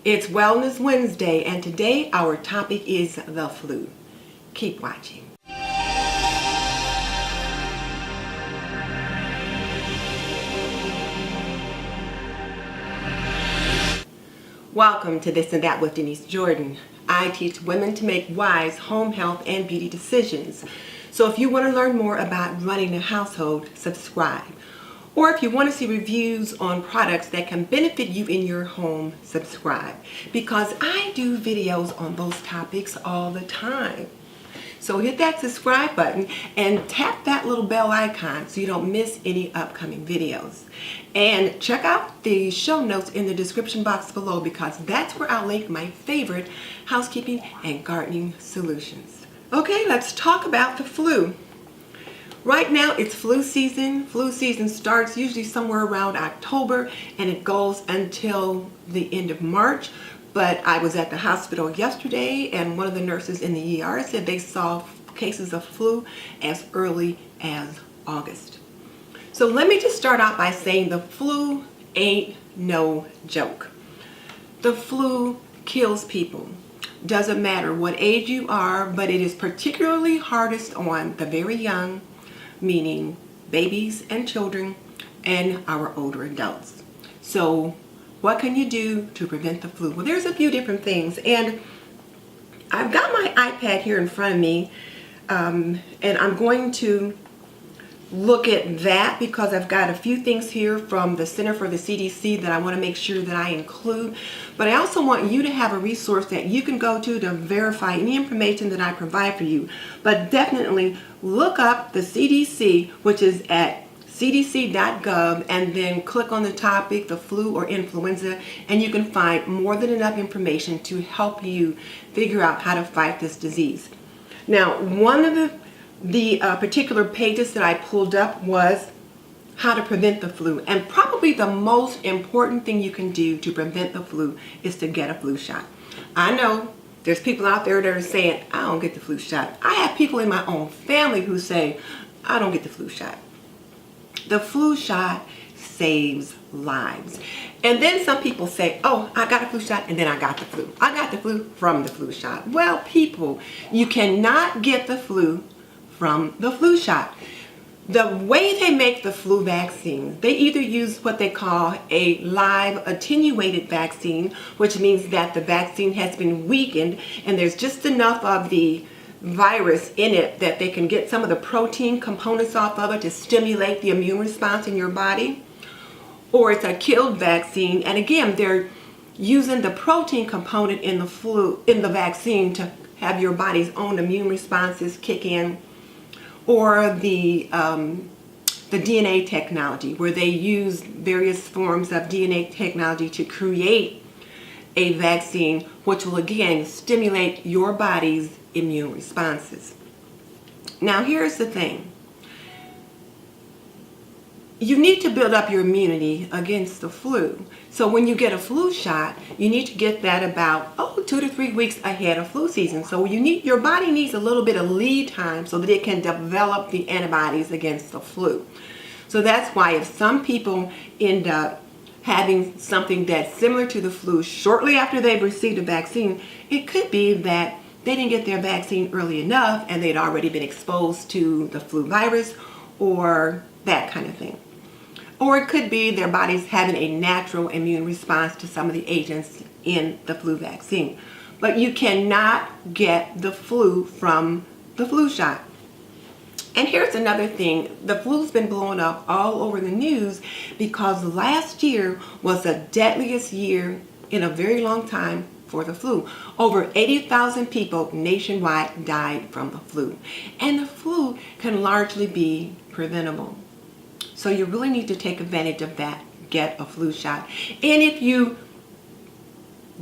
It's Wellness Wednesday, and today our topic is the flu. Keep watching. Welcome to This and That with Denise Jordan. I teach women to make wise home health and beauty decisions. So if you want to learn more about running a household, subscribe. Or if you want to see reviews on products that can benefit you in your home, subscribe. Because I do videos on those topics all the time. So hit that subscribe button and tap that little bell icon so you don't miss any upcoming videos. And check out the show notes in the description box below, because that's where I'll link my favorite housekeeping and gardening solutions. Okay, let's talk about the flu. Right now it's flu season. Flu season starts usually somewhere around October and it goes until the end of March. But I was at the hospital yesterday and one of the nurses in the ER said they saw cases of flu as early as August. So let me just start out by saying the flu ain't no joke. The flu kills people. Doesn't matter what age you are, but it is particularly hardest on the very young, meaning babies and children and our older adults. So what can you do to prevent the flu? Well, there's a few different things, and I've got my iPad here in front of me, and I'm going to look at that because I've got a few things here from the Center for the CDC that I want to make sure that I include. But I also want you to have a resource that you can go to verify any information that I provide for you. But definitely look up the CDC, which is at cdc.gov, and then click on the topic, the flu or influenza, and you can find more than enough information to help you figure out how to fight this disease. Now, one of the particular pages that I pulled up was how to prevent the flu, and probably the most important thing you can do to prevent the flu is to get a flu shot. I know there's people out there that are saying, I don't get the flu shot. I have people in my own family who say, I don't get the flu shot. The flu shot saves lives. And then some people say, oh, I got a flu shot and then I got the flu. I got the flu from the flu shot. Well, people, you cannot get the flu from the flu shot. The way they make the flu vaccine, they either use what they call a live attenuated vaccine, which means that the vaccine has been weakened and there's just enough of the virus in it that they can get some of the protein components off of it to stimulate the immune response in your body. Or it's a killed vaccine, and again, they're using the protein component in the vaccine to have your body's own immune responses kick in. Or the DNA technology, where they use various forms of DNA technology to create a vaccine which will again stimulate your body's immune responses. Now here's the thing. You need to build up your immunity against the flu. So when you get a flu shot, you need to get that about 2 to 3 weeks ahead of flu season. So your body needs a little bit of lead time so that it can develop the antibodies against the flu. So that's why if some people end up having something that's similar to the flu shortly after they've received a vaccine, it could be that they didn't get their vaccine early enough and they'd already been exposed to the flu virus or that kind of thing. Or it could be their body's having a natural immune response to some of the agents in the flu vaccine. But you cannot get the flu from the flu shot. And here's another thing. The flu's been blowing up all over the news because last year was the deadliest year in a very long time for the flu. Over 80,000 people nationwide died from the flu. And the flu can largely be preventable. So you really need to take advantage of that. Get a flu shot. And if you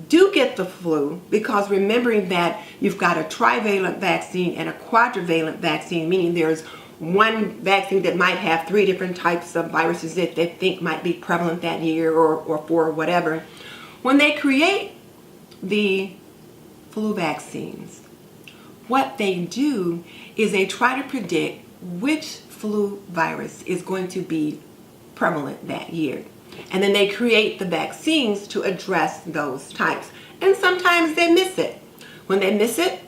do get the flu, because remembering that you've got a trivalent vaccine and a quadrivalent vaccine, meaning there's one vaccine that might have 3 different types of viruses that they think might be prevalent that year or for whatever. When they create the flu vaccines, what they do is they try to predict which flu virus is going to be prevalent that year. And then they create the vaccines to address those types. And sometimes they miss it. When they miss it,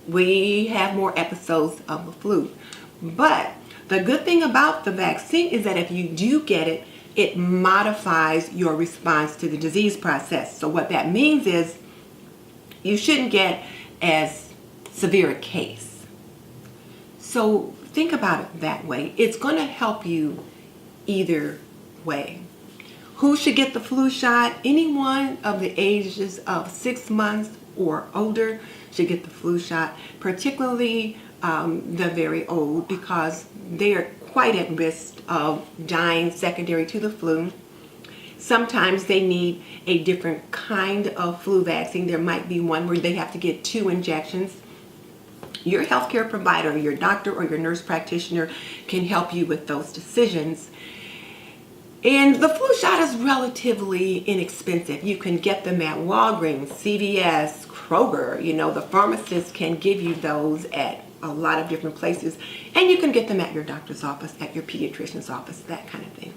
we have more episodes of the flu. But the good thing about the vaccine is that if you do get it, it modifies your response to the disease process. So what that means is you shouldn't get as severe a case. So think about it that way. It's going to help you either way. Who should get the flu shot? Anyone of the ages of 6 months or older should get the flu shot, particularly the very old, because they are quite at risk of dying secondary to the flu. Sometimes they need a different kind of flu vaccine. There might be one where they have to get 2 injections. Your healthcare provider, your doctor or your nurse practitioner can help you with those decisions. And the flu shot is relatively inexpensive. You can get them at Walgreens, CVS, Kroger. You know, the pharmacist can give you those at a lot of different places. And you can get them at your doctor's office, at your pediatrician's office, that kind of thing.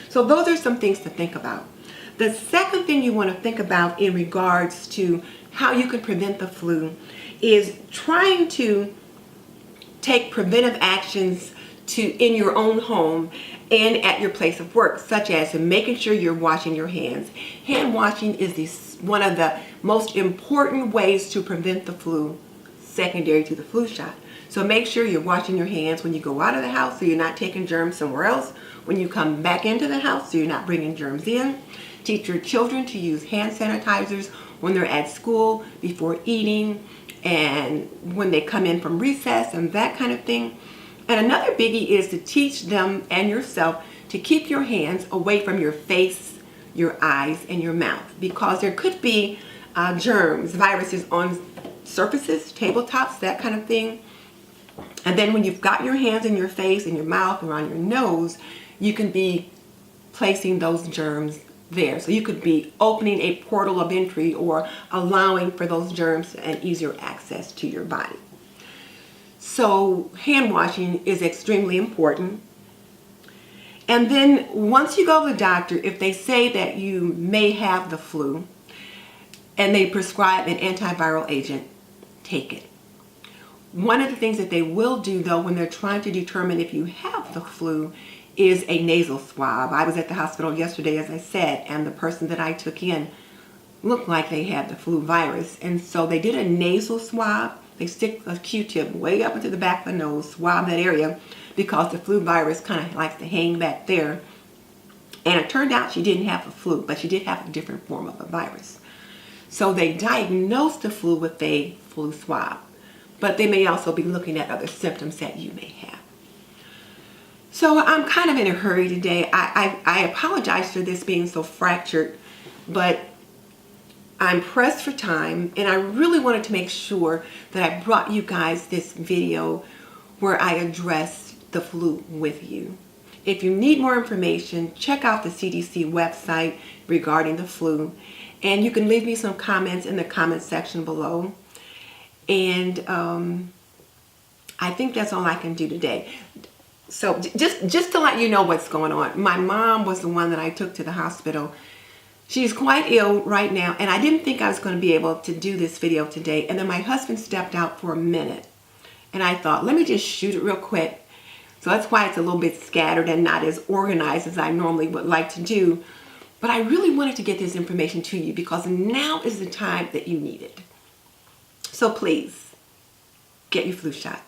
So those are some things to think about. The second thing you want to think about in regards to how you can prevent the flu is trying to take preventive actions in your own home and at your place of work, such as making sure you're washing your hands. Hand washing is one of the most important ways to prevent the flu secondary to the flu shot. So make sure you're washing your hands when you go out of the house so you're not taking germs somewhere else. When you come back into the house so you're not bringing germs in. Teach your children to use hand sanitizers when they're at school, before eating, and when they come in from recess and that kind of thing. And another biggie is to teach them and yourself to keep your hands away from your face, your eyes, and your mouth, because there could be germs, viruses on surfaces, tabletops, that kind of thing. And then when you've got your hands in your face and your mouth or on your nose, you can be placing those germs there. So you could be opening a portal of entry or allowing for those germs and easier access to your body. So hand washing is extremely important. And then once you go to the doctor, if they say that you may have the flu and they prescribe an antiviral agent, take it. One of the things that they will do, though, when they're trying to determine if you have the flu is a nasal swab. I was at the hospital yesterday, as I said, and the person that I took in looked like they had the flu virus. And so they did a nasal swab. They stick a Q-tip way up into the back of the nose, swab that area, because the flu virus kind of likes to hang back there. And it turned out she didn't have the flu, but she did have a different form of the virus. So they diagnosed the flu with a flu swab, but they may also be looking at other symptoms that you may have. So I'm kind of in a hurry today. I apologize for this being so fractured, but I'm pressed for time, and I really wanted to make sure that I brought you guys this video where I address the flu with you. If you need more information, check out the CDC website regarding the flu, and you can leave me some comments in the comment section below. And I think that's all I can do today. So just to let you know what's going on, my mom was the one that I took to the hospital. She's quite ill right now, and I didn't think I was going to be able to do this video today. And then my husband stepped out for a minute, and I thought, let me just shoot it real quick. So that's why it's a little bit scattered and not as organized as I normally would like to do. But I really wanted to get this information to you because now is the time that you need it. So please, get your flu shot.